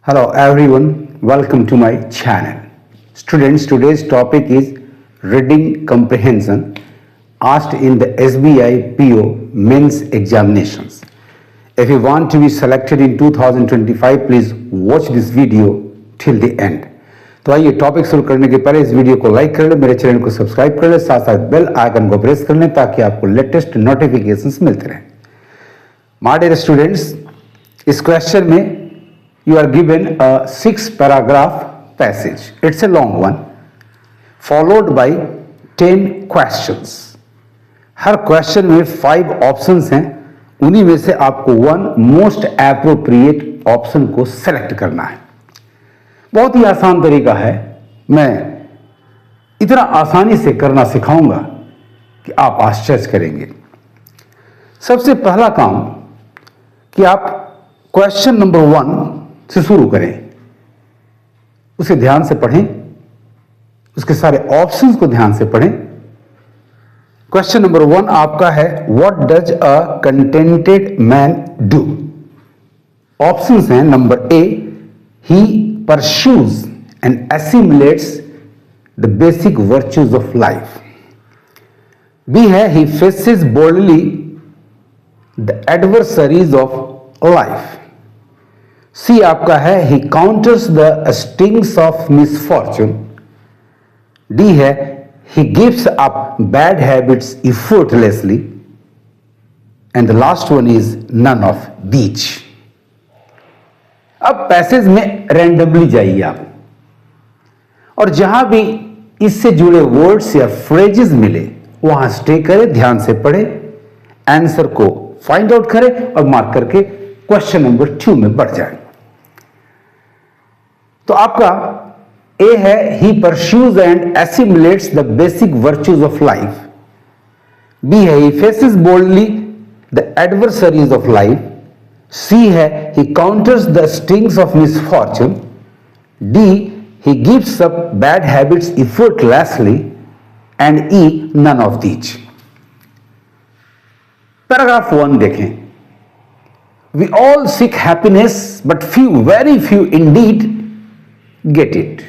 Hello everyone, welcome to my channel. Students, today's topic is reading comprehension asked in the SBI PO mains examinations. If you want to be selected in 2025, please watch this video till the end. तो आइए topic शुरू करने के पहले इस video को like कर लें, मेरे चैनल को सब्सक्राइब कर लें, साथ साथ बेल आइकन को प्रेस कर लें ताकि आपको लेटेस्ट नोटिफिकेशंस मिलते रहें. माय डियर स्टूडेंट्स, इस क्वेश्चन में you are given a 6 paragraph passage. It's a long one followed by 10 questions. Her question में 5 ऑप्शंस हैं, उन्हीं में से आपको वन मोस्ट एप्रोप्रिएट ऑप्शन को सेलेक्ट करना है. बहुत ही आसान तरीका है. मैं इतना आसानी से करना सिखाऊंगा कि आप आश्चर्य करेंगे. सबसे पहला काम कि आप क्वेश्चन नंबर 1 से शुरू करें, उसे ध्यान से पढ़ें, उसके सारे ऑप्शंस को ध्यान से पढ़ें. क्वेश्चन नंबर 1 आपका है, what does a contented man do. Options हैं, number A, he pursues and assimilates the basic virtues of life. B है, he faces boldly the adversaries of life. C आपका है, he counters the stings of misfortune. D है, he gives up bad habits effortlessly. And the last one is none of these. अब passage में randomly जाइए आप, और जहां भी इससे जुड़े वर्ड्स या फ्रेजेस मिले वहां स्टे करें, ध्यान से पढ़े, आंसर को फाइंड आउट करें और मार्क करके क्वेश्चन नंबर 2 में बढ़ जाए. तो आपका ए है, he pursues and assimilates the basic virtues of life. B है, he faces boldly the adversaries of life. C है, he counters the stings of misfortune. D, he gives up bad habits effortlessly. And E, none of these. Paragraph 1 देखें. We all seek happiness, but few, very few indeed, get it.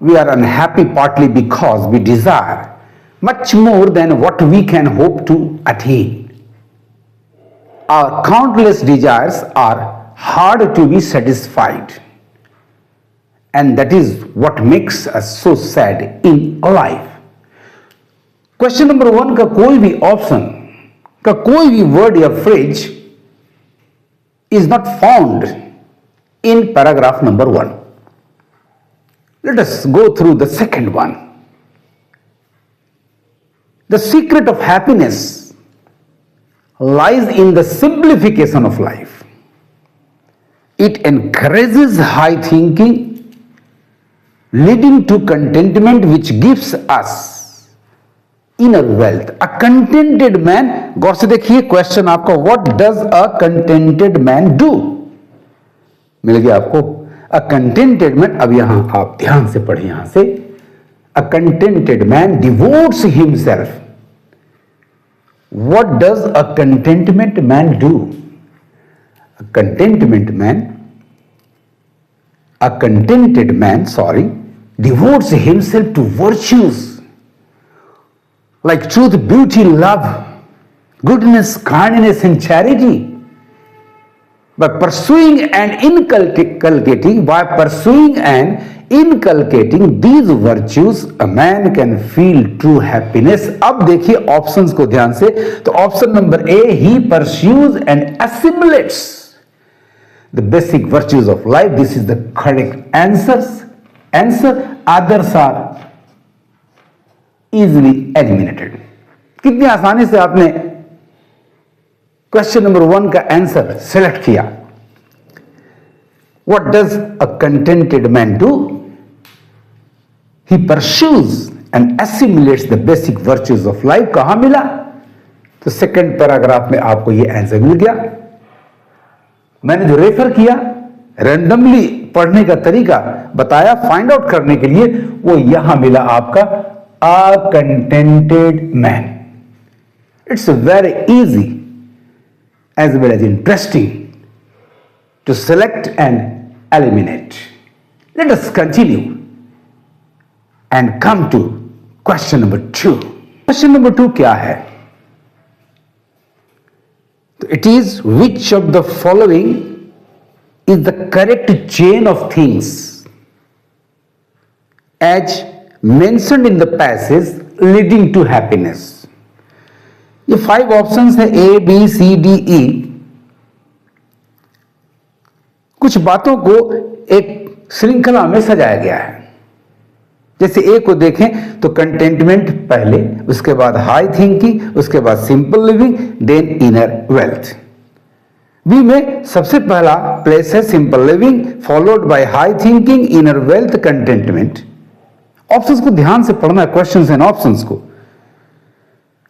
We are unhappy partly because we desire much more than what we can hope to attain. Our countless desires are hard to be satisfied, and that is what makes us so sad in life. Question number 1 का कोई भी option का कोई भी word या phrase is not found in paragraph number 1. Let us go through the second one. The secret of happiness lies in the simplification of life. It encourages high thinking, leading to contentment, which gives us inner wealth. A contented man, गौर से देखिए question आपका, what does a contented man do? मिल गया आपको. A contented man, अब यहां आप ध्यान से पढ़ें, यहां से, a contented man devotes himself. What does a contentment man do? A contented man, devotes himself to virtues like truth, beauty, love, goodness, kindness, and charity. By pursuing and inculcating these virtues, a man can feel true happiness. अब देखिए options को ध्यान से. तो option number A, he pursues and assimilates the basic virtues of life. This is the correct answer. Others are easily eliminated. कितनी आसानी से आपने क्वेश्चन नंबर 1 का आंसर सेलेक्ट किया. What does a contented man do? He pursues and assimilates the basic virtues of life. कहां मिला? तो second paragraph में आपको यह आंसर मिल गया. मैंने जो रेफर किया, रैंडमली पढ़ने का तरीका बताया फाइंड आउट करने के लिए, वो यहां मिला आपका, a contented man. It's very easy as well as interesting to select and eliminate. Let us continue and come to question number 2. Question number 2 क्या है? It is which of the following is the correct chain of things as mentioned in the passage leading to happiness. ये 5 options है A, B, C, D, E. कुछ बातों को एक श्रृंखला में सजाया गया है. जैसे ए को देखें तो कंटेंटमेंट पहले, उसके बाद हाई थिंकिंग, उसके बाद simple living, then inner wealth. B में सबसे पहला प्लेस है simple living, followed by high thinking, inner wealth, contentment. Options को ध्यान से पढ़ना है, क्वेश्चंस एंड ऑप्शंस को.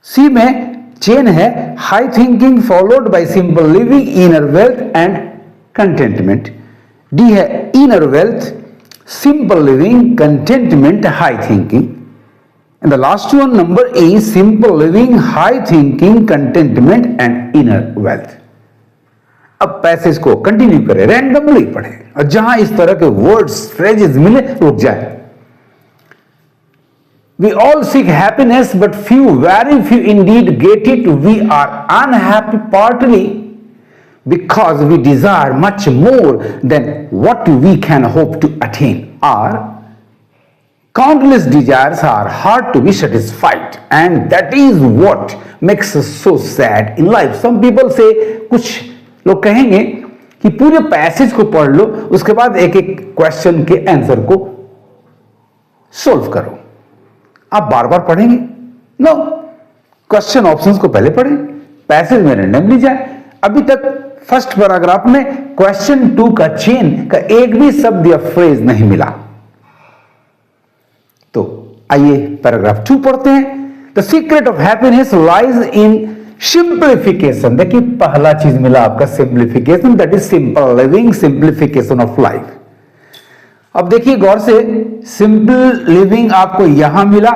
सी में चेन है high thinking followed by simple living, inner wealth and contentment. D है inner wealth, simple living, contentment, high thinking. And the last one, number A, simple living, high thinking, contentment and inner wealth. अब passage को continue करें, randomly पढ़ें और जहां इस तरह के वर्ड्स फ्रेजेस मिले रुक जाए. We all seek happiness, but few, very few indeed get it. We are unhappy partly because we desire much more than what we can hope to attain. Our countless desires are hard to be satisfied, and that is what makes us so sad in life. Some people say, कुछ लोग कहेंगे कि पूरे passage को पढ़ लो, उसके बाद एक एक क्वेश्चन के आंसर को सोल्व करो. आप बार बार पढ़ेंगे? नो, क्वेश्चन ऑप्शंस को पहले पढ़ें, पैसेज में रैंडमली जाए. अभी तक फर्स्ट पैराग्राफ में क्वेश्चन 2 का चेन का एक भी शब्द या फ्रेज नहीं मिला. तो आइए पैराग्राफ 2 पढ़ते हैं. The secret of happiness lies in simplification. देखिए पहला चीज मिला आपका simplification, that is simple living, simplification of life. अब देखिए गौर से, सिंपल लिविंग आपको यहां मिला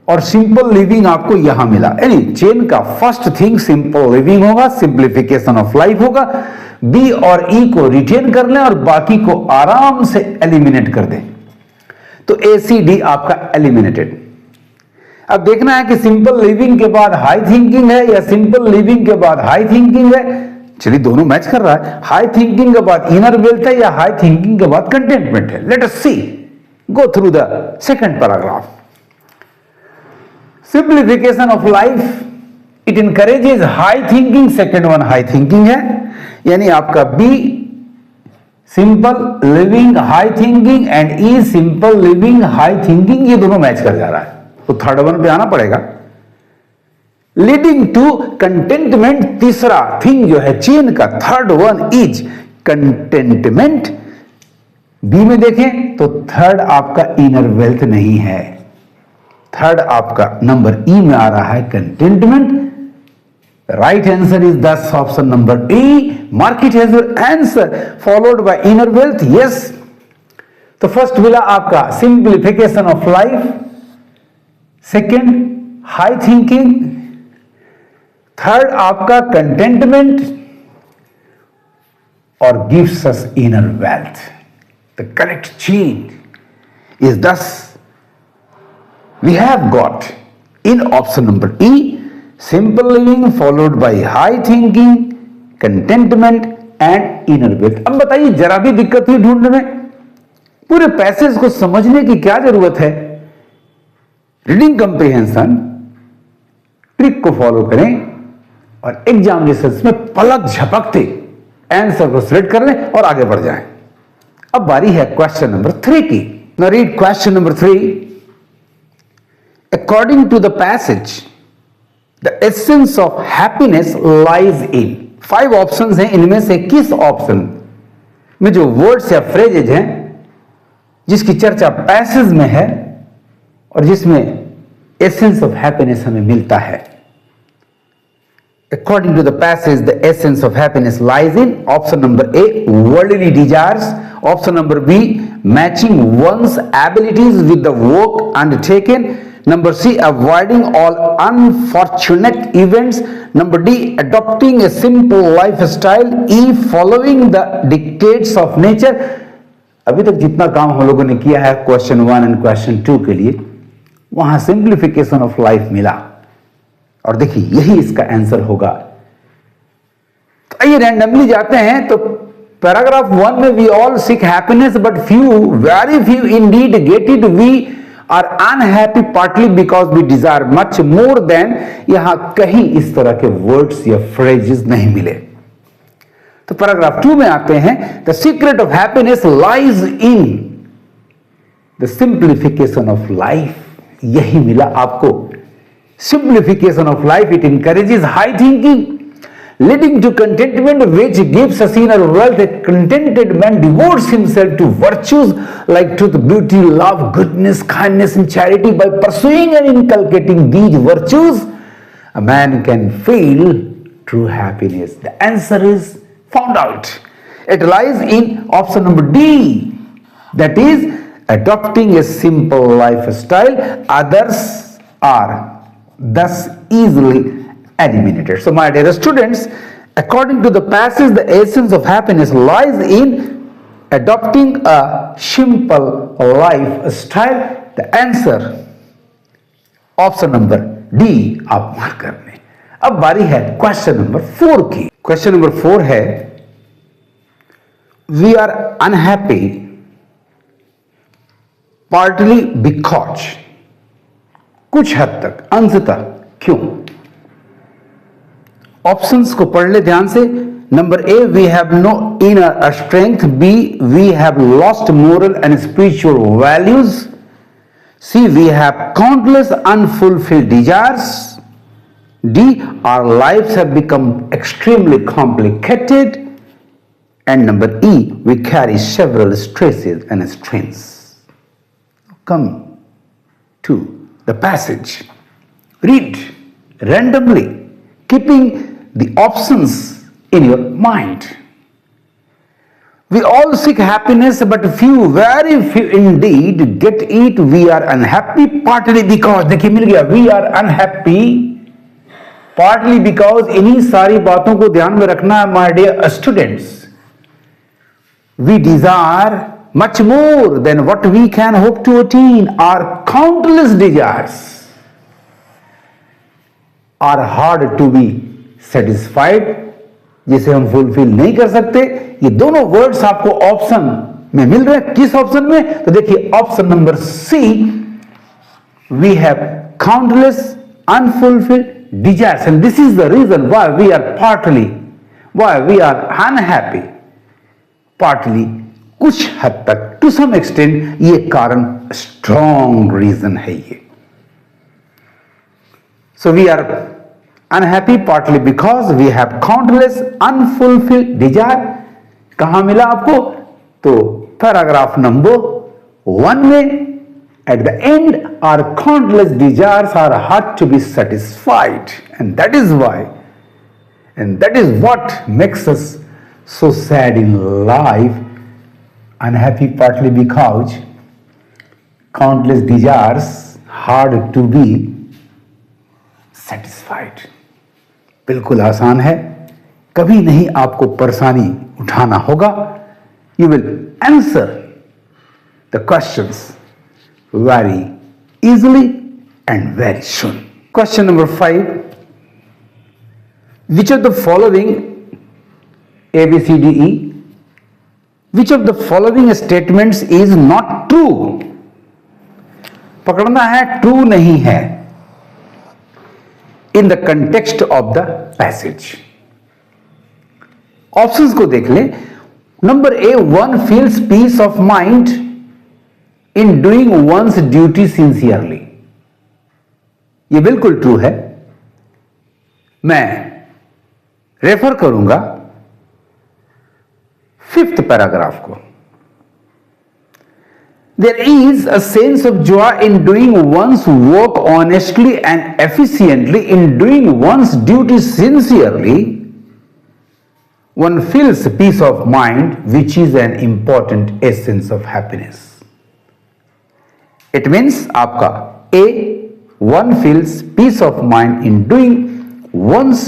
और सिंपल लिविंग आपको यहां मिला. यानी चेन का फर्स्ट थिंग सिंपल लिविंग होगा, सिंप्लीफिकेशन ऑफ लाइफ होगा. बी और ई को रिटेन कर लें और बाकी को आराम से एलिमिनेट कर दें. तो ए सी डी आपका एलिमिनेटेड. अब देखना है कि सिंपल लिविंग के बाद हाई थिंकिंग है या सिंपल लिविंग के बाद हाई थिंकिंग है. चलिए दोनों मैच कर रहा है. हाई थिंकिंग के बाद इनर वेल्थ है या हाई थिंकिंग के बाद कंटेंटमेंट है. Let us see, go through the second paragraph. Simplification of life, it encourages high thinking. Second one high thinking है, यानी आपका B simple living high thinking and E simple living high thinking. ये दोनों match कर जा रहा है, तो थर्ड वन पे आना पड़ेगा. लीडिंग टू कंटेंटमेंट, तीसरा थिंग जो है चेन का, third one is contentment. B में देखें तो थर्ड आपका इनर वेल्थ नहीं है. थर्ड आपका नंबर ई में आ रहा है contentment. Right answer is this option number E. Mark it as your answer followed by inner wealth. Yes, तो फर्स्ट मिला आपका simplification of life, second high thinking, third आपका कंटेंटमेंट और gives us inner wealth. The correct chain is this we have got in option number E, simple living followed by high thinking, contentment and inner wealth. अब बताइए जरा भी दिक्कत हुई ढूंढने में? पूरे पैसेज को समझने की क्या जरूरत है? रीडिंग कंप्रीहेंशन ट्रिक को फॉलो करें और एग्जामिनेशन में पलक झपकते आंसर को सिलेक्ट कर लें और आगे बढ़ जाएं. अब बारी है क्वेश्चन नंबर 3 की. Now read question number 3. According to the passage, the essence of happiness lies in. 5 options हैं, इनमें से किस ऑप्शन में जो वर्ड्स या फ्रेजेज हैं जिसकी चर्चा पैसेज में है और जिसमें एसेंस ऑफ हैप्पीनेस हमें मिलता है? According to the passage, the essence of happiness lies in option number A, worldly desires. Option number B, matching one's abilities with the work undertaken. Number C, avoiding all unfortunate events. Number D, adopting a simple lifestyle. E, following the dictates of nature. अभी तक जितना काम हम लोगों ने किया है question 1 and question 2 के लिए, वहां सिंप्लीफिकेशन ऑफ लाइफ मिला, और देखिए यही इसका आंसर होगा। तो आइए रैंडमली जाते हैं। तो पैराग्राफ 1 में we all seek happiness but few, very few indeed get it. We are unhappy partly because we desire much more than. यहां कहीं इस तरह के वर्ड्स या फ्रेजेस नहीं मिले। तो पैराग्राफ 2 में आते हैं। The secret of happiness lies in the simplification of life. यही मिला आपको, simplification of life. It encourages high thinking leading to contentment, which gives us inner wealth. A contented man devotes himself to virtues like truth, beauty, love, goodness, kindness and charity. By pursuing and inculcating these virtues, a man can feel true happiness. The answer is found out. It lies in option number D, that is adopting a simple lifestyle. Others are thus easily eliminated. So my dear students, according to the passage, the essence of happiness lies in adopting a simple lifestyle. The answer option number D आप mark कर लें। अब बारी है question number 4 की। Question number 4 है, we are unhappy partly because, कुछ हद तक, अंशतः, क्यों? ऑप्शंस को पढ़ ले ध्यान से। Number A, we have no inner strength. B, we have lost moral and spiritual values. C, we have countless unfulfilled desires. D, our lives have become extremely complicated. And number E, we carry several stresses and strains. Come to the passage, read randomly, keeping the options in your mind. We all seek happiness, but few, very few indeed, get it. We are unhappy partly because, देखिए मिल गया, we are unhappy partly because। इन्हीं सारी बातों को ध्यान में रखना है my dear students। We desire much more than what we can hope to attain. Our countless desires are hard to be satisfied, जिसे हम फुलफिल नहीं कर सकते। ये दोनों वर्ड्स आपको ऑप्शन में मिल रहे हैं। किस ऑप्शन में? तो देखिए option number C, we have countless unfulfilled desires and this is the reason why we are partly, why we are unhappy partly. कुछ हद तक, टू सम एक्सटेंट, ये कारण, स्ट्रॉन्ग रीजन है ये। So we are unhappy partly because we have countless unfulfilled desire। कहां मिला आपको? तो पैराग्राफ नंबर 1 में, at the end, our countless desires are hard to be satisfied, and that is why, and that is what makes us so sad in life. Unhappy partly because countless desires hard to be satisfied। बिल्कुल आसान है, कभी नहीं आपको परेशानी उठाना होगा। You will answer the questions very easily and very soon. Question number 5, which of the following, A, B, C, D, E, which of the following statements is not true? पकड़ना है, ट्रू नहीं है in the context of the passage। Options को देख ले। Number A, one feels peace of mind in doing one's duty sincerely. ये बिल्कुल true है। मैं रेफर करूंगा 5th पैराग्राफ को। There is a sense of joy in doing one's work honestly and efficiently. In doing one's duty sincerely, one feels peace of mind, which is an important essence of happiness. It means आपका A one feels peace of mind in doing one's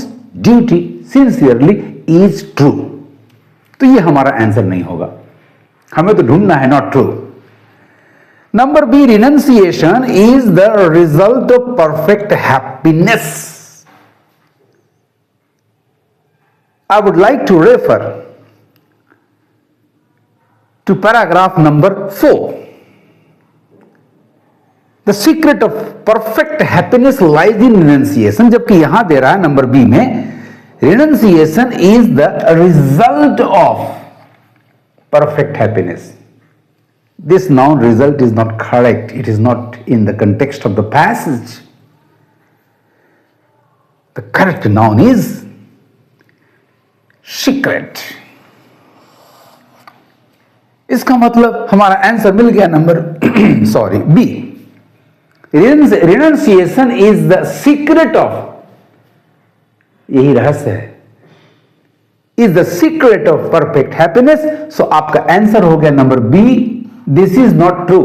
duty sincerely is true. तो ये हमारा answer नहीं होगा, हमें तो ढूंढना है not true. Number B, renunciation is the result of perfect happiness. I would like to refer to paragraph number 4. The secret of perfect happiness lies in renunciation. जबकि यहां दे रहा है नंबर बी में, renunciation is the result of perfect happiness. This noun result is not correct. It is not in the context of the passage. The correct noun is secret. इसका मतलब हमारा answer मिल गया number sorry B. Renunciation is the secret of, यही रहस्य है, is the secret of perfect happiness. So आपका answer हो गया number B. This is not true.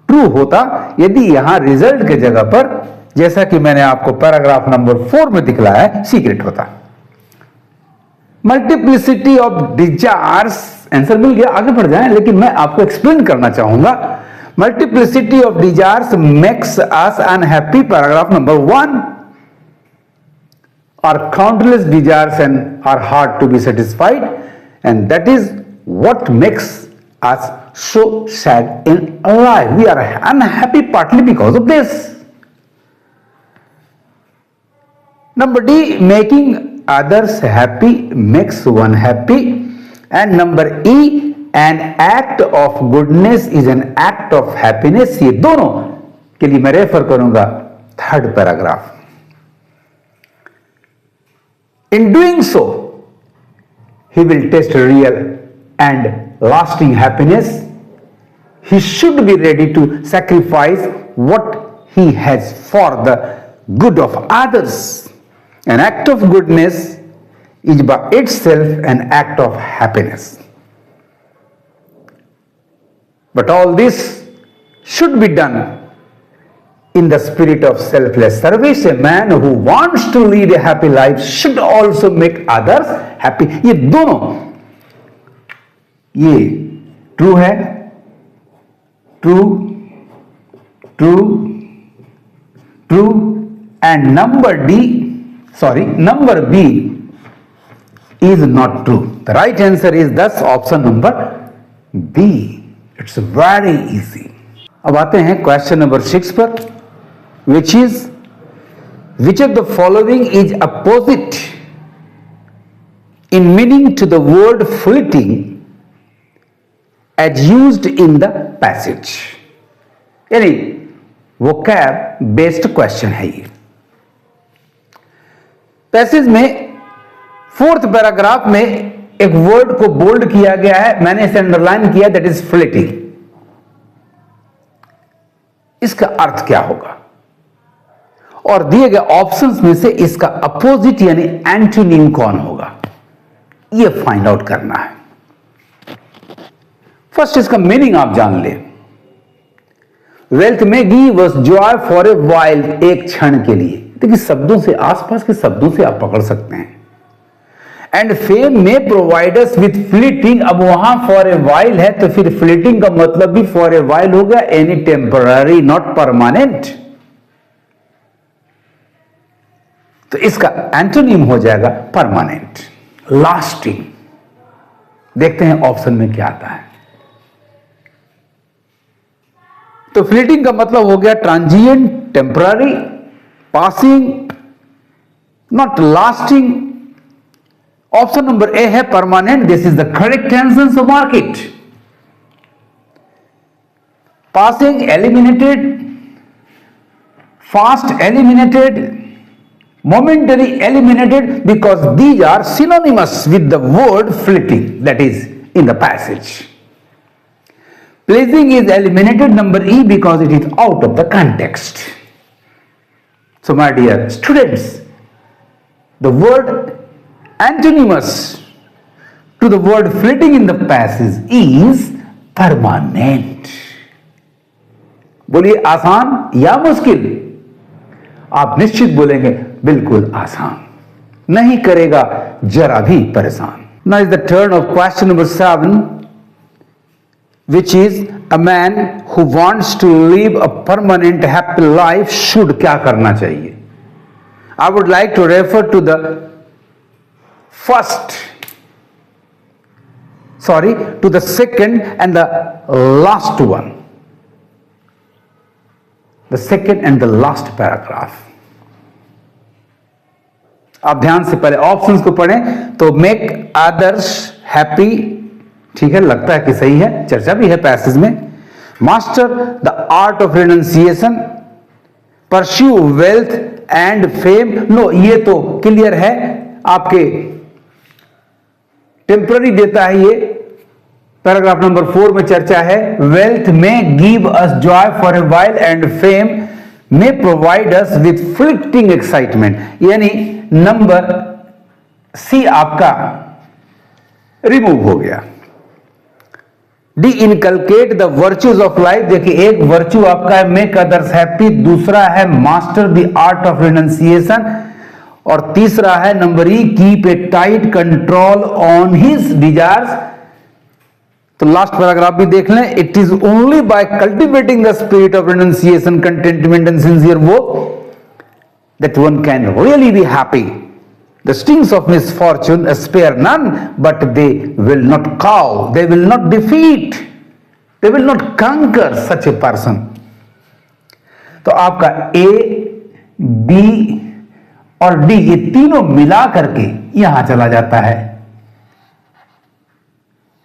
True होता यदि यहां रिजल्ट के जगह पर, जैसा कि मैंने आपको पैराग्राफ नंबर 4 में दिखलाया है, सीक्रेट होता. मल्टीप्लिसिटी ऑफ डिजायर्स, आंसर मिल गया. आगे बढ़ जाएं, लेकिन मैं आपको एक्सप्लेन करना चाहूंगा. Multiplicity of desires makes us unhappy, paragraph number 1. Are countless desires and are hard to be satisfied, and that is what makes us so sad in life. We are unhappy partly because of this. Number D, making others happy makes one happy. And number E, an act of goodness is an act of happiness. ये दोनों के लिए मैं refer करूंगा third paragraph. In doing so, he will taste real and lasting happiness. He should be ready to sacrifice what he has for the good of others. An act of goodness is by itself an act of happiness. But all this should be done in the spirit of selfless service. A man who wants to lead a happy life should also make others happy. ये दोनों, ये true है, true, true, true. And number D, number B is not true. The right answer is thus option number B. It's very easy. अब आते हैं question number 6 पर, which of the following is opposite in meaning to the word fleeting as used in the passage. यानी vocab based question है ये. Passage में 4th paragraph में एक वर्ड को बोल्ड किया गया है, मैंने इसे अंडरलाइन किया, दैट इज फ्लिटिंग. इसका अर्थ क्या होगा, और दिए गए ऑप्शंस में से इसका अपोजिट यानी एंटोनिम कौन होगा, यह फाइंड आउट करना है. फर्स्ट इसका मीनिंग आप जान ले. वेल्थ में give us Joy for a while, एक क्षण के लिए. देखिए शब्दों से, आसपास के शब्दों से आप पकड़ सकते हैं. एंड फेम में प्रोवाइड अस विथ फ्लीटिंग, अब वहां फॉर ए वाइल है तो फिर फ्लीटिंग का मतलब भी फॉर ए वाइल हो गया, एनी टेम्पररी, नॉट परमानेंट. तो इसका एंटोनिम हो जाएगा परमानेंट, लास्टिंग. देखते हैं ऑप्शन में क्या आता है. तो फ्लीटिंग का मतलब हो गया transient, temporary, passing, not lasting. Option number A है permanent. This is the correct answer. So mark it. Passing eliminated, fast eliminated, momentary eliminated, because these are synonymous with the word fleeting that is in the passage. Pleasing is eliminated, number E, because it is out of the context. So my dear students, the word antonymous to the word fleeting in the passage is permanent. बोलिए आसान या मुश्किल? आप निश्चित बोलेंगे बिल्कुल आसान, नहीं करेगा जरा भी परेशान। Now is the turn off question number 7, which is a man who wants to live a permanent happy life should क्या करना चाहिए। I would like to refer to the to the second and the last one, the second and the last paragraph। आप ध्यान से पहले options को पढ़ें तो मेक अदर्स हैप्पी, ठीक है, लगता है कि सही है, चर्चा भी है पैसेज में। Master the art of renunciation, pursue wealth and fame, no ये तो क्लियर है, आपके टेम्पररी देता है ये। पैराग्राफ नंबर 4 में चर्चा है, वेल्थ में give us Joy for a while and fame में प्रोवाइड अस विथ फ्लिक्टिंग एक्साइटमेंट, यानी नंबर सी आपका रिमूव हो गया। D inculcate the virtues of life, देखिए एक वर्च्यू आपका है मेक अदर्स हैप्पी, दूसरा है master the art of renunciation, और तीसरा है number E keep a tight control on his desires. तो लास्ट पैराग्राफ भी देख लें, it is only by cultivating the spirit of renunciation, contentment and sincere work that one can really be happy. The stings of misfortune spare none, but they will not cow, they will not defeat, they will not conquer such a person। तो आपका A, B और D ये तीनों मिला करके यहां चला जाता है।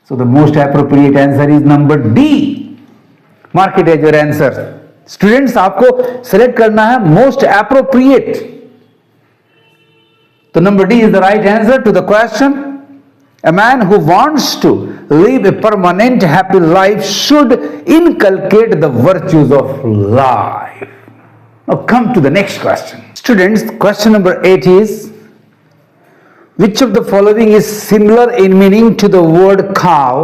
So the most appropriate answer is number D. Mark it as your answer. Students, आपको select करना है most appropriate। So number D is the right answer to the question. A man who wants to live a permanent happy life should inculcate the virtues of life. Now come to the next question. Students, question number 8 is, which of the following is similar in meaning to the word cow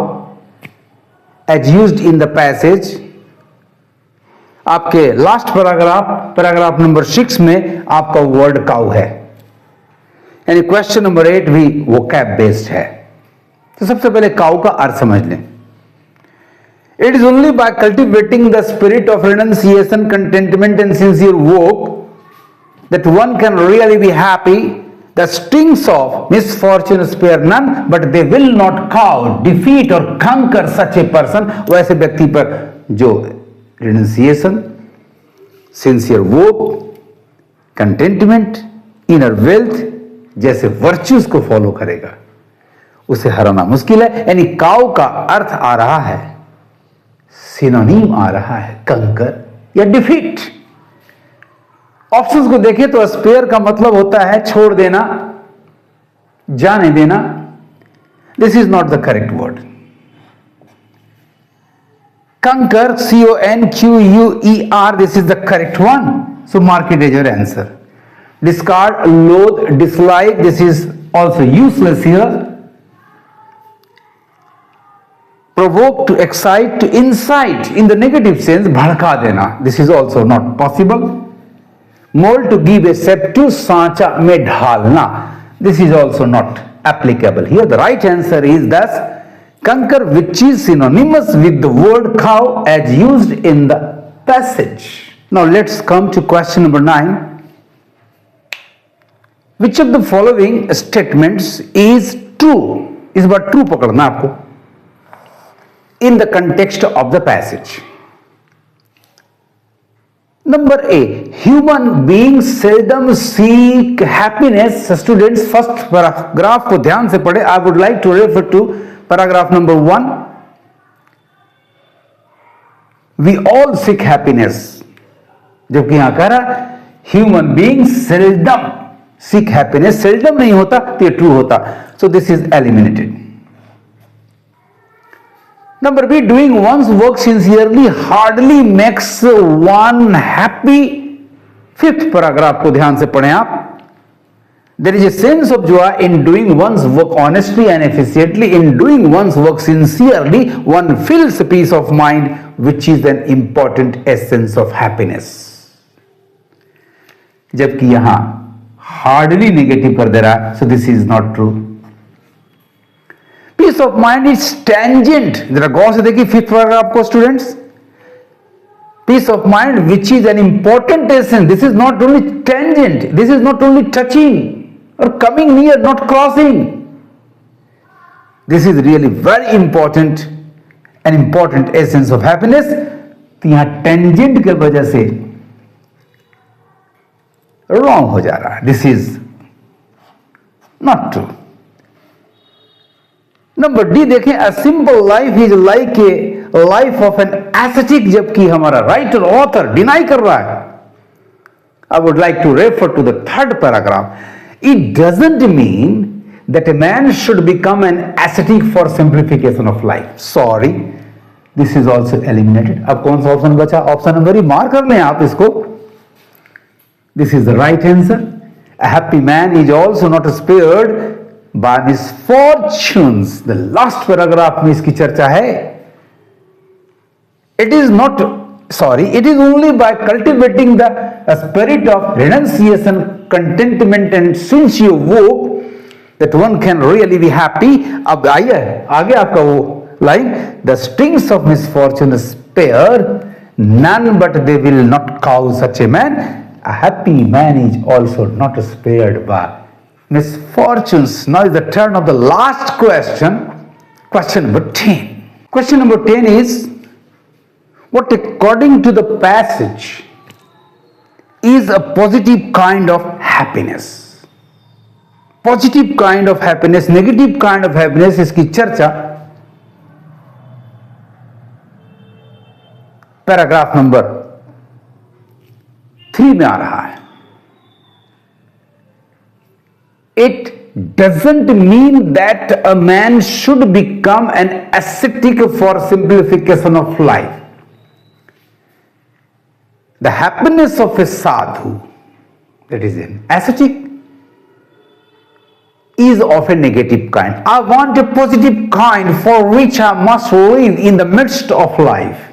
as used in the passage? आपके last paragraph number 6 में आपका word cow है, यानी question number 8 भी वो cap based है। तो सबसे पहले काउ का अर्थ समझ लें। It is only by cultivating the spirit of renunciation, contentment and sincere work that one can really be happy. The stings of misfortune spare none, but they will not cow, defeat or conquer such a person. वैसे व्यक्ति पर जो renunciation, sincere work, contentment, inner wealth जैसे virtues को follow करेगा उसे हराना मुश्किल है। यानी काउ का अर्थ आ रहा है, सिनोनिम आ रहा है कंकर या डिफीट। ऑप्शंस को देखें तो स्पेयर का मतलब होता है छोड़ देना, जाने देना। This is not the correct word. Conquer, CONQUER, this is the correct one. So mark it as your answer. Discard, loathe, dislike, this is also useless here. Provoke, to excite, to incite in the negative sense, भड़का देना, this is also not possible. Mold, to give a shape to, सांचा में ढालना, this is also not applicable here. The right answer is thus conquer, which is synonymous with the word cow as used in the passage. Now let's come to question number 9. Which of the following statements is true? इस बार true पकड़ना आपको। In the context of the passage. Number A, human beings seldom seek happiness. Students, first paragraph को ध्यान से पढ़े। I would like to refer to paragraph number 1. We all seek happiness. जबकि यहां कह रहा human beings seldom seek happiness, seldom नहीं होता तो ये true होता। So this is eliminated. Number B, doing one's work sincerely hardly makes one happy. Fifth paragraph को ध्यान से पढ़ें आप। There is a sense of joy in doing one's work honestly and efficiently. In doing one's work sincerely, one feels a peace of mind, which is an important essence of happiness. जबकि यहां hardly negative कर दे रहा है, so this is not true. Peace of mind is tangent, जरा गौर से देखिए फिफ्थ पैराग्राफ को students. Peace of mind, which is an important essence. This is not only tangent, this is not only touching or coming near, not crossing. This is really very important, an important essence of happiness. तो यहां tangent के वजह से wrong हो जा रहा है, this is not true. Number D देखें, a simple life is like a life of an aesthetic, जबकि हमारा राइटर ऑथर डिनाई कर रहा है। I would like to refer to the third paragraph. It doesn't mean that a man should become an aesthetic for simplification of life. Sorry, this is also eliminated. अब कौन सा option बचा? Option number E, mark कर लें आप इसको। This is the right answer. A happy man is also not spared by misfortunes. The last paragraph में इसकी चर्चा है। It is not, sorry, it is only by cultivating the spirit of renunciation, contentment and sincere hope that one can really be happy. अब आइए आगे आपका वो line, the stings of misfortune spare none, but they will not cause such a man. A happy man is also not spared by misfortunes. Now is the turn of the last question, question number 10. Question number 10 is, what according to the passage is a positive kind of happiness? Positive kind of happiness, negative kind of happiness, इसकी चर्चा paragraph number 3 में आ रहा है। It doesn't mean that a man should become an ascetic for simplification of life. The happiness of a sadhu, that is an ascetic, is of a negative kind. I want a positive kind for which I must live in the midst of life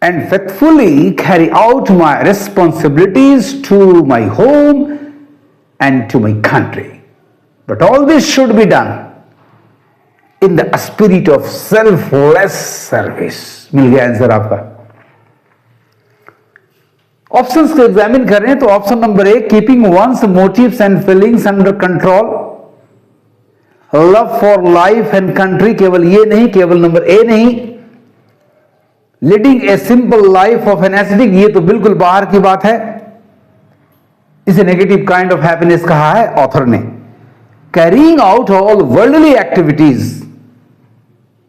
and faithfully carry out my responsibilities to my home and to my country. But all this should be done in the spirit of selfless service. मिल गया answer आपका। Options को examine कर रहे हैं तो option number A, keeping one's motives and feelings under control, love for life and country, केवल ये नहीं, केवल नंबर ए नहीं, leading a simple life of an ascetic, ये तो बिल्कुल बाहर की बात है, इसे नेगेटिव काइंड ऑफ हैप्पीनेस कहा है ऑथर ने। Carrying out all worldly activities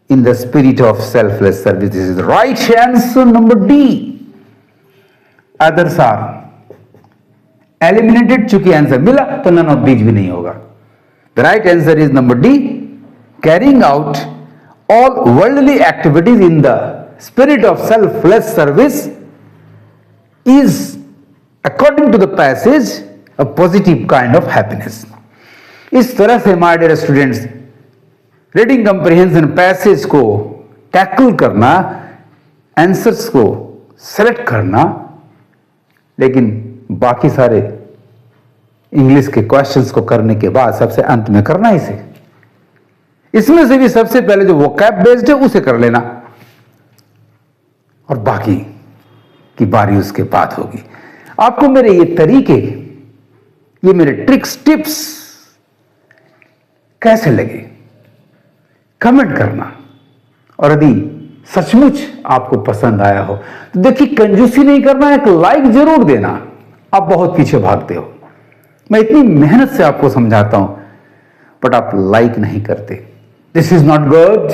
in the spirit of selfless service, this is right answer number D. Others are eliminated, चूंकि आंसर मिला तो नन ऑफ दीज भी नहीं होगा। The right answer is number D, carrying out all worldly activities in the spirit of selfless service is, according to the passage, a positive kind of happiness. इस तरह से my dear students, reading comprehension passage को tackle करना, answers को select करना, लेकिन बाकी सारे इंग्लिश के क्वेश्चंस को करने के बाद सबसे अंत में करना इसे। इसमें से भी सबसे पहले जो वोकैब बेस्ड है उसे कर लेना और बाकी की बारी उसके बाद होगी। आपको मेरे ये तरीके, ये मेरे ट्रिक्स टिप्स कैसे लगे कमेंट करना, और यदि सचमुच आपको पसंद आया हो तो देखिए कंजूसी नहीं करना, एक लाइक जरूर देना। आप बहुत पीछे भागते हो, मैं इतनी मेहनत से आपको समझाता हूं बट आप लाइक नहीं करते। This is not good,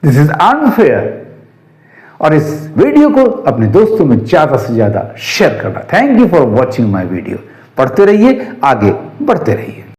this is unfair. और इस वीडियो को अपने दोस्तों में ज्यादा से ज्यादा शेयर करना। Thank you for watching my video. पढ़ते रहिए, आगे बढ़ते रहिए।